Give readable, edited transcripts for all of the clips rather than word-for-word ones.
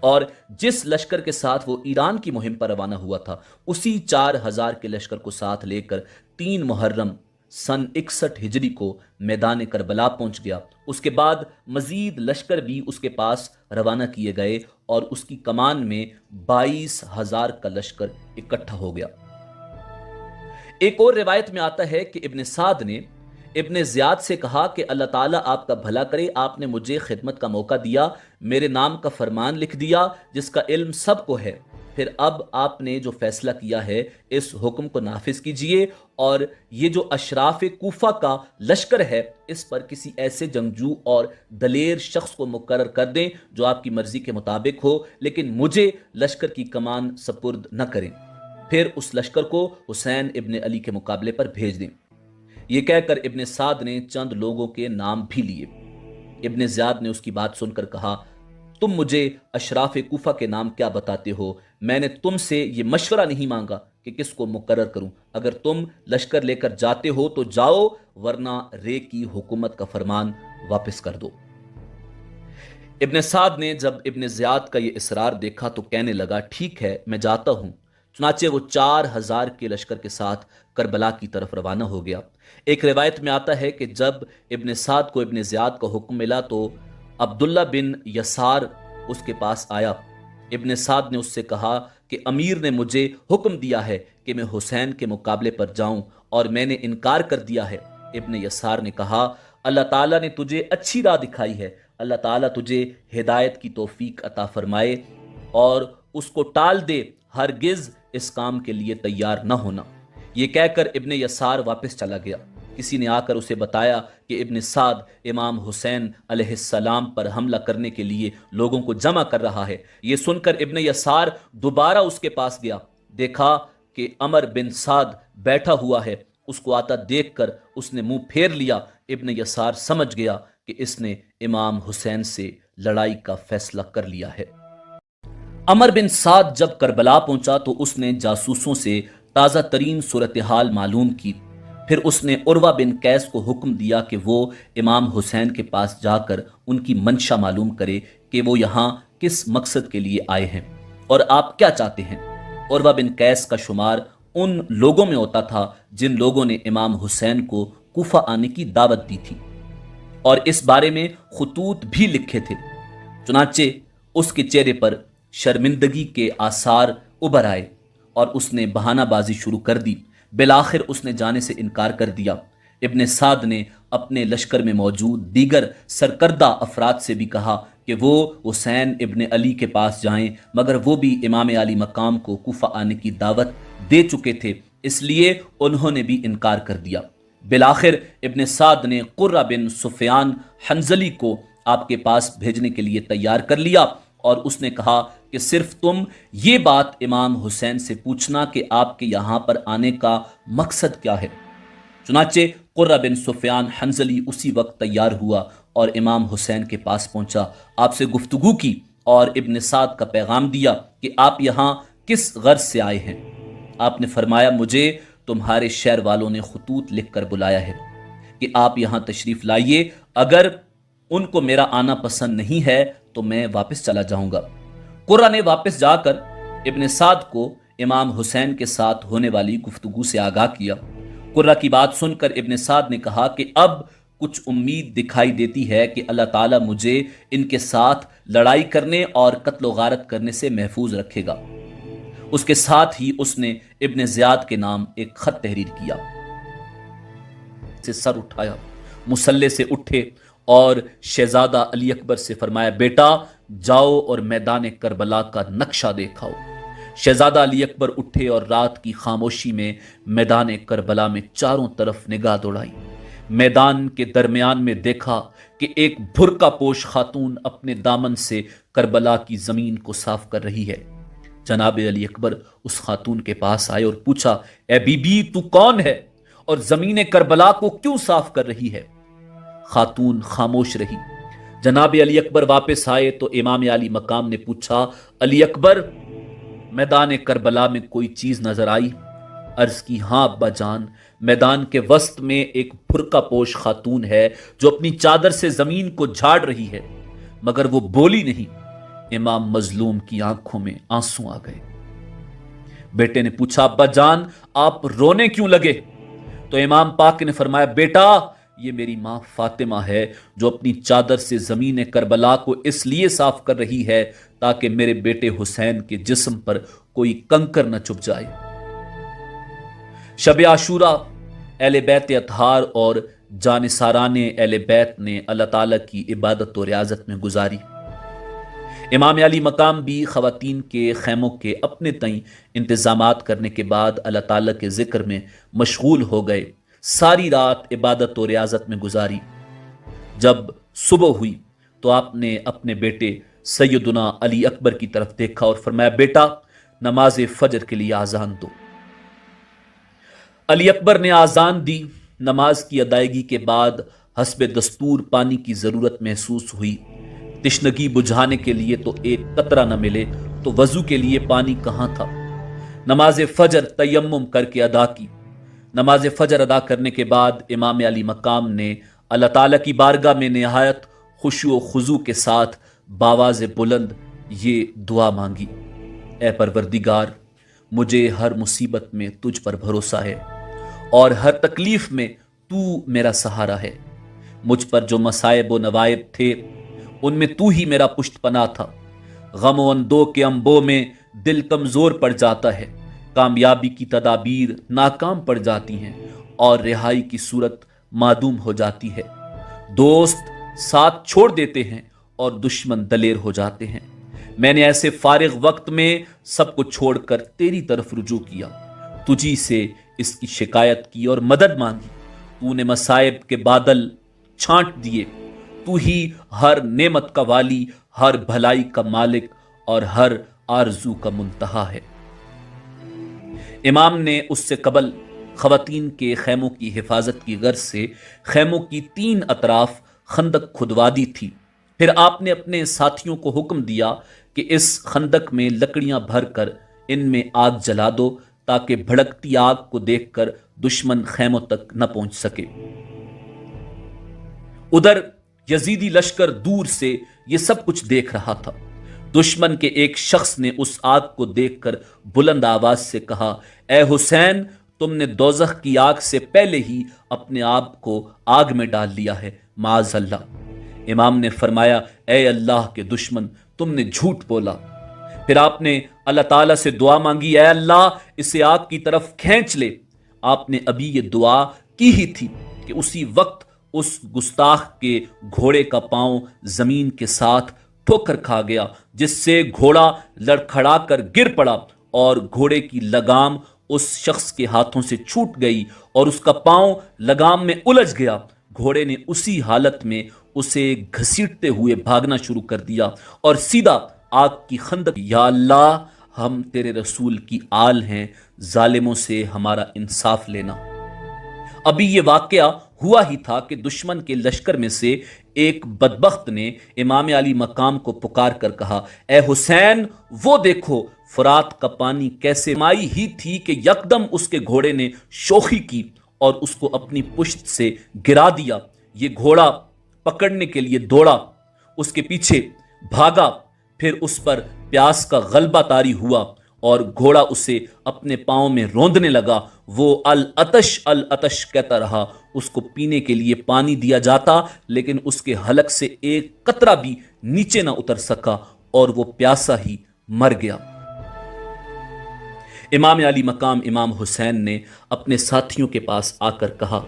اور جس لشکر کے ساتھ وہ ایران کی مہم پر روانہ ہوا تھا اسی 4000 کے لشکر کو ساتھ لے کر 3 محرم سن 61 ہجری کو میدان کربلا پہنچ گیا۔ اس کے بعد مزید لشکر بھی اس کے پاس روانہ کیے گئے اور اس کی کمان میں 22,000 کا لشکر اکٹھا ہو گیا۔ ایک اور روایت میں آتا ہے کہ ابن سعد نے ابن زیاد سے کہا کہ اللہ تعالیٰ آپ کا بھلا کرے، آپ نے مجھے خدمت کا موقع دیا، میرے نام کا فرمان لکھ دیا جس کا علم سب کو ہے، پھر اب آپ نے جو فیصلہ کیا ہے اس حکم کو نافذ کیجئے اور یہ جو اشراف کوفہ کا لشکر ہے اس پر کسی ایسے جنگجو اور دلیر شخص کو مقرر کر دیں جو آپ کی مرضی کے مطابق ہو، لیکن مجھے لشکر کی کمان سپرد نہ کریں، پھر اس لشکر کو حسین ابن علی کے مقابلے پر بھیج دیں۔ یہ کہہ کر ابن سعد نے چند لوگوں کے نام بھی لیے۔ ابن زیاد نے اس کی بات سن کر کہا، تم مجھے اشراف کوفہ کے نام کیا بتاتے ہو؟ میں نے تم سے یہ مشورہ نہیں مانگا کہ کس کو مقرر کروں، اگر تم لشکر لے کر جاتے ہو تو جاؤ، ورنہ رے کی حکومت کا فرمان واپس کر دو۔ ابن سعد نے جب ابن زیاد کا یہ اصرار دیکھا تو کہنے لگا، ٹھیک ہے میں جاتا ہوں۔ چنانچہ وہ 4000 کے لشکر کے ساتھ کربلا کی طرف روانہ ہو گیا۔ ایک روایت میں آتا ہے کہ جب ابن سعد کو ابن زیاد کا حکم ملا تو عبداللہ بن یسار اس کے پاس آیا۔ ابن سعد نے اس سے کہا کہ امیر نے مجھے حکم دیا ہے کہ میں حسین کے مقابلے پر جاؤں اور میں نے انکار کر دیا ہے۔ ابن یسار نے کہا، اللہ تعالیٰ نے تجھے اچھی راہ دکھائی ہے، اللہ تعالیٰ تجھے ہدایت کی توفیق عطا فرمائے اور اس کو ٹال دے، ہرگز اس کام کے لیے تیار نہ ہونا۔ یہ کہہ کر ابن یسار واپس چلا گیا۔ کسی نے آ کر اسے بتایا کہ ابن سعد امام حسین علیہ السلام پر حملہ کرنے کے لیے لوگوں کو جمع کر رہا ہے۔ یہ سن کر ابن یسار دوبارہ اس کے پاس گیا، دیکھا کہ عمر بن سعد بیٹھا ہوا ہے۔ اس کو آتا دیکھ کر اس نے منہ پھیر لیا۔ ابن یسار سمجھ گیا کہ اس نے امام حسین سے لڑائی کا فیصلہ کر لیا ہے۔ عمر بن سعد جب کربلا پہنچا تو اس نے جاسوسوں سے تازہ ترین صورتحال معلوم کی۔ پھر اس نے عروہ بن قیس کو حکم دیا کہ وہ امام حسین کے پاس جا کر ان کی منشا معلوم کرے کہ وہ یہاں کس مقصد کے لیے آئے ہیں اور آپ کیا چاہتے ہیں۔ عروہ بن قیس کا شمار ان لوگوں میں ہوتا تھا جن لوگوں نے امام حسین کو کوفہ آنے کی دعوت دی تھی اور اس بارے میں خطوط بھی لکھے تھے۔ چنانچہ اس کے چہرے پر شرمندگی کے آثار ابھر آئے اور اس نے بہانہ بازی شروع کر دی۔ بالآخر اس نے جانے سے انکار کر دیا۔ ابن سعد نے اپنے لشکر میں موجود دیگر سرکردہ افراد سے بھی کہا کہ وہ حسین ابن علی کے پاس جائیں، مگر وہ بھی امام علی مقام کو کوفہ آنے کی دعوت دے چکے تھے، اس لیے انہوں نے بھی انکار کر دیا۔ بالآخر ابن سعد نے قرہ بن سفیان حنظلی کو آپ کے پاس بھیجنے کے لیے تیار کر لیا اور اس نے کہا کہ صرف تم یہ بات امام حسین سے پوچھنا کہ آپ کے یہاں پر آنے کا مقصد کیا ہے۔ چنانچہ قرہ بن سفیان حنظلی اسی وقت تیار ہوا اور امام حسین کے پاس پہنچا، آپ سے گفتگو کی اور ابن سعد کا پیغام دیا کہ آپ یہاں کس غرض سے آئے ہیں۔ آپ نے فرمایا، مجھے تمہارے شہر والوں نے خطوط لکھ کر بلایا ہے کہ آپ یہاں تشریف لائیے، اگر ان کو میرا آنا پسند نہیں ہے تو میں واپس چلا جاؤں گا۔ قرہ نے واپس جا کر ابن سعد کو امام حسین کے ساتھ ہونے والی گفتگو سے آگاہ کیا۔ قرہ کی بات سن کر ابن سعد نے کہا کہ اب کچھ امید دکھائی دیتی ہے کہ اللہ تعالیٰ مجھے ان کے ساتھ لڑائی کرنے اور قتل و غارت کرنے سے محفوظ رکھے گا۔ اس کے ساتھ ہی اس نے ابن زیاد کے نام ایک خط تحریر کیا، سے سر اٹھایا، مصلے سے اٹھے اور شہزادہ علی اکبر سے فرمایا، بیٹا جاؤ اور میدان کربلا کا نقشہ دیکھاؤ۔ شہزادہ علی اکبر اٹھے اور رات کی خاموشی میں میدان کربلا میں چاروں طرف نگاہ دوڑائی۔ میدان کے درمیان میں دیکھا کہ ایک برقع پوش خاتون اپنے دامن سے کربلا کی زمین کو صاف کر رہی ہے۔ جناب علی اکبر اس خاتون کے پاس آئے اور پوچھا، اے بی بی تو کون ہے اور زمین کربلا کو کیوں صاف کر رہی ہے؟ خاتون خاموش رہی۔ جناب علی اکبر واپس آئے تو امام علی مقام نے پوچھا، علی اکبر میدان کربلا میں کوئی چیز نظر آئی؟ عرض کی، ہاں ابا جان، میدان کے وسط میں ایک برقع پوش خاتون ہے جو اپنی چادر سے زمین کو جھاڑ رہی ہے، مگر وہ بولی نہیں۔ امام مظلوم کی آنکھوں میں آنسو آ گئے۔ بیٹے نے پوچھا ابا جان آپ رونے کیوں لگے؟ تو امام پاک نے فرمایا بیٹا یہ میری ماں فاطمہ ہے جو اپنی چادر سے زمین کربلا کو اس لیے صاف کر رہی ہے تاکہ میرے بیٹے حسین کے جسم پر کوئی کنکر نہ چبھ جائے۔ شب عاشورہ اہل بیت اطہار اور جانثاران اہل بیت نے اللہ تعالیٰ کی عبادت و ریاضت میں گزاری۔ امام علی مقام بھی خواتین کے خیموں کے اپنے تئیں انتظامات کرنے کے بعد اللہ تعالیٰ کے ذکر میں مشغول ہو گئے، ساری رات عبادت و ریاضت میں گزاری۔ جب صبح ہوئی تو آپ نے اپنے بیٹے سیدنا علی اکبر کی طرف دیکھا اور فرمایا بیٹا نماز فجر کے لیے آذان دو۔ علی اکبر نے آذان دی۔ نماز کی ادائیگی کے بعد حسب دستور پانی کی ضرورت محسوس ہوئی۔ تشنگی بجھانے کے لیے تو ایک قطرہ نہ ملے تو وضو کے لیے پانی کہاں تھا؟ نماز فجر تیمم کر کے ادا کی۔ نماز فجر ادا کرنے کے بعد امام علی مقام نے اللہ تعالیٰ کی بارگاہ میں نہایت خشوع و خضوع کے ساتھ باواز بلند یہ دعا مانگی، اے پروردگار مجھے ہر مصیبت میں تجھ پر بھروسہ ہے اور ہر تکلیف میں تو میرا سہارا ہے۔ مجھ پر جو مصائب و نوائب تھے ان میں تو ہی میرا پشت پناہ تھا۔ غم و اندو کے انبوں میں دل کمزور پڑ جاتا ہے، کامیابی کی تدابیر ناکام پڑ جاتی ہیں اور رہائی کی صورت معدوم ہو جاتی ہے۔ دوست ساتھ چھوڑ دیتے ہیں اور دشمن دلیر ہو جاتے ہیں۔ میں نے ایسے فارغ وقت میں سب کو چھوڑ کر تیری طرف رجوع کیا، تجھی سے اس کی شکایت کی اور مدد مانگی۔ تو نے مصائب کے بادل چھانٹ دیے۔ تو ہی ہر نعمت کا والی، ہر بھلائی کا مالک اور ہر آرزو کا منتہا ہے۔ امام نے اس سے قبل خواتین کے خیموں کی حفاظت کی غرض سے خیموں کی 3 اطراف خندق کھدوا دی تھی۔ پھر آپ نے اپنے ساتھیوں کو حکم دیا کہ اس خندق میں لکڑیاں بھر کر ان میں آگ جلا دو تاکہ بھڑکتی آگ کو دیکھ کر دشمن خیموں تک نہ پہنچ سکے۔ ادھر یزیدی لشکر دور سے یہ سب کچھ دیکھ رہا تھا۔ دشمن کے ایک شخص نے اس آگ کو دیکھ کر بلند آواز سے کہا، اے حسین تم نے دوزخ کی آگ سے پہلے ہی اپنے آپ کو آگ میں ڈال لیا ہے، معاذ اللہ۔ امام نے فرمایا، اے اللہ کے دشمن تم نے جھوٹ بولا۔ پھر آپ نے اللہ تعالیٰ سے دعا مانگی، اے اللہ اسے آگ کی طرف کھینچ لے۔ آپ نے ابھی یہ دعا کی ہی تھی کہ اسی وقت اس گستاخ کے گھوڑے کا پاؤں زمین کے ساتھ ٹھوکر کھا گیا، جس سے گھوڑا لڑکھڑا کر گر پڑا اور گھوڑے کی لگام اس شخص کے ہاتھوں سے چھوٹ گئی اور اس کا پاؤں لگام میں الجھ گیا۔ گھوڑے نے اسی حالت میں اسے گھسیٹتے ہوئے بھاگنا شروع کر دیا اور سیدھا آگ کی خندق۔ یا اللہ ہم تیرے رسول کی آل ہیں، ظالموں سے ہمارا انصاف لینا۔ ابھی یہ واقعہ ہوا ہی تھا کہ دشمن کے لشکر میں سے ایک بدبخت نے امام علی مقام کو پکار کر کہا، اے حسین وہ دیکھو فرات کا پانی کیسے مائی ہی تھی کہ یکدم اس کے گھوڑے نے شوخی کی اور اس کو اپنی پشت سے گرا دیا۔ یہ گھوڑا پکڑنے کے لیے دوڑا، اس کے پیچھے بھاگا، پھر اس پر پیاس کا غلبہ طاری ہوا اور گھوڑا اسے اپنے پاؤں میں روندنے لگا۔ وہ العطش العطش کہتا رہا۔ اس کو پینے کے لیے پانی دیا جاتا لیکن اس کے حلق سے ایک قطرہ بھی نیچے نہ اتر سکا اور وہ پیاسا ہی مر گیا۔ امام علی مقام امام حسین نے اپنے ساتھیوں کے پاس آ کر کہا،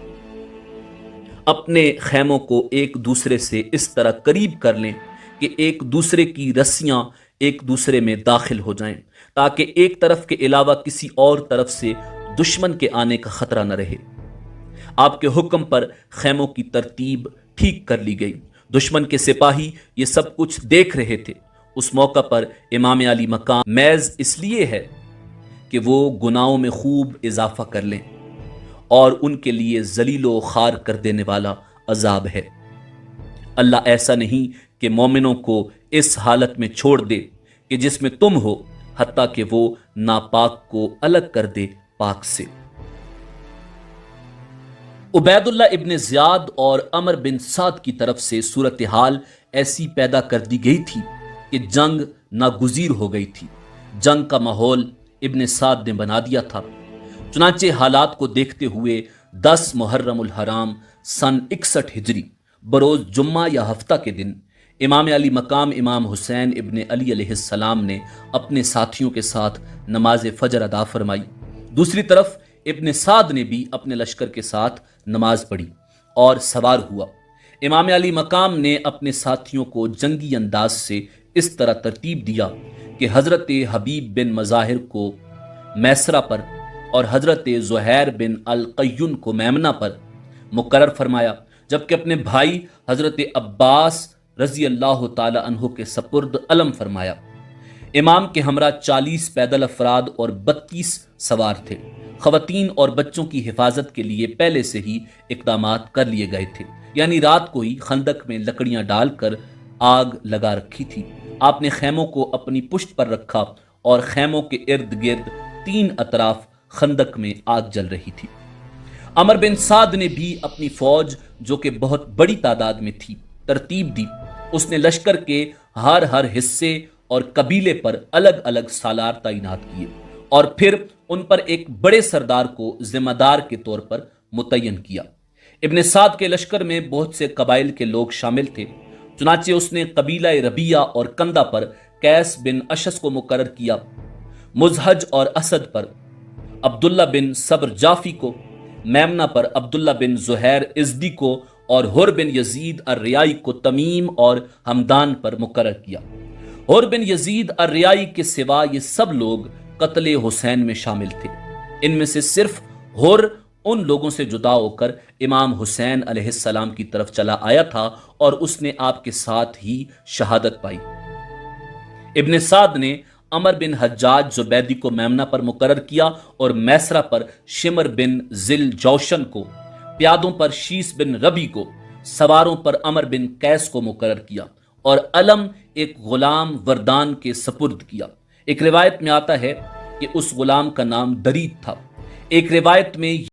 اپنے خیموں کو ایک دوسرے سے اس طرح قریب کر لیں کہ ایک دوسرے کی رسیاں ایک دوسرے میں داخل ہو جائیں تاکہ ایک طرف کے علاوہ کسی اور طرف سے دشمن کے آنے کا خطرہ نہ رہے۔ آپ کے حکم پر خیموں کی ترتیب ٹھیک کر لی گئی۔ دشمن کے سپاہی یہ سب کچھ دیکھ رہے تھے۔ اس موقع پر امام علی مقام محض اس لیے ہے کہ وہ گناہوں میں خوب اضافہ کر لیں اور ان کے لیے ذلیل و خوار کر دینے والا عذاب ہے۔ اللہ ایسا نہیں کہ مومنوں کو اس حالت میں چھوڑ دے کہ جس میں تم ہو، حتیٰ کہ وہ ناپاک کو الگ کر دے پاک سے۔ عبید اللہ ابن زیاد اور عمر بن سعد کی طرف سے صورتحال ایسی پیدا کر دی گئی تھی کہ جنگ ناگزیر ہو گئی تھی۔ جنگ کا ماحول ابن سعد نے بنا دیا تھا۔ چنانچہ حالات کو دیکھتے ہوئے 10 محرم الحرام سن 61 ہجری بروز جمعہ یا ہفتہ کے دن امام علی مقام امام حسین ابن علی علیہ السلام نے اپنے ساتھیوں کے ساتھ نماز فجر ادا فرمائی۔ دوسری طرف ابن سعد نے بھی اپنے لشکر کے ساتھ نماز پڑھی اور سوار ہوا۔ امام علی مقام نے اپنے ساتھیوں کو جنگی انداز سے اس طرح ترتیب دیا کہ حضرت حبیب بن مظاہر کو میسرہ پر اور حضرت زہیر بن القیون کو میمنہ پر مقرر فرمایا، جبکہ اپنے بھائی حضرت عباس رضی اللہ تعالی عنہ کے سپرد علم فرمایا۔ امام کے ہمراہ 40 پیدل افراد اور 32 سوار تھے۔ خواتین اور بچوں کی حفاظت کے لیے پہلے سے ہی اقدامات کر لیے گئے تھے، یعنی رات کو ہی خندق میں لکڑیاں ڈال کر آگ لگا رکھی تھی۔ آپ نے خیموں کو اپنی پشت پر رکھا اور خیموں کے ارد گرد 3 اطراف خندق میں آگ جل رہی تھی۔ عمر بن سعد نے بھی اپنی فوج، جو کہ بہت بڑی تعداد میں تھی، ترتیب دی۔ اس نے لشکر کے ہر حصے اور قبیلے پر الگ الگ سالار تعینات کیے اور پھر ان پر ایک بڑے سردار کو ذمہ دار کے طور پر متعین کیا۔ ابن سعد کے لشکر میں بہت سے قبائل کے لوگ شامل تھے، چنانچہ اس نے قبیلہ ربیہ اور کندہ پر قیس بن اشس کو مقرر کیا، مزہج اور اسد پر عبداللہ بن صبر جافی کو، میمنہ پر عبداللہ بن زہیر ازدی کو اور حر بن یزید الریائی کو تمیم اور ہمدان پر مقرر کیا۔ حر بن یزید الریائی کے سوا یہ سب لوگ قتل حسین میں شامل تھے۔ ان میں سے صرف حر ان لوگوں سے جدا ہو کر امام حسین علیہ السلام کی طرف چلا آیا تھا اور اس نے آپ کے ساتھ ہی شہادت پائی۔ ابن سعد نے عمر بن حجاج زبیدی کو میمنہ پر مقرر کیا اور میسرہ پر شمر بن ذل جوشن کو، پیادوں پر شیس بن ربی کو، سواروں پر عمر بن قیس کو مقرر کیا اور علم ایک غلام وردان کے سپرد کیا۔ ایک روایت میں آتا ہے کہ اس غلام کا نام درید تھا۔ ایک روایت میں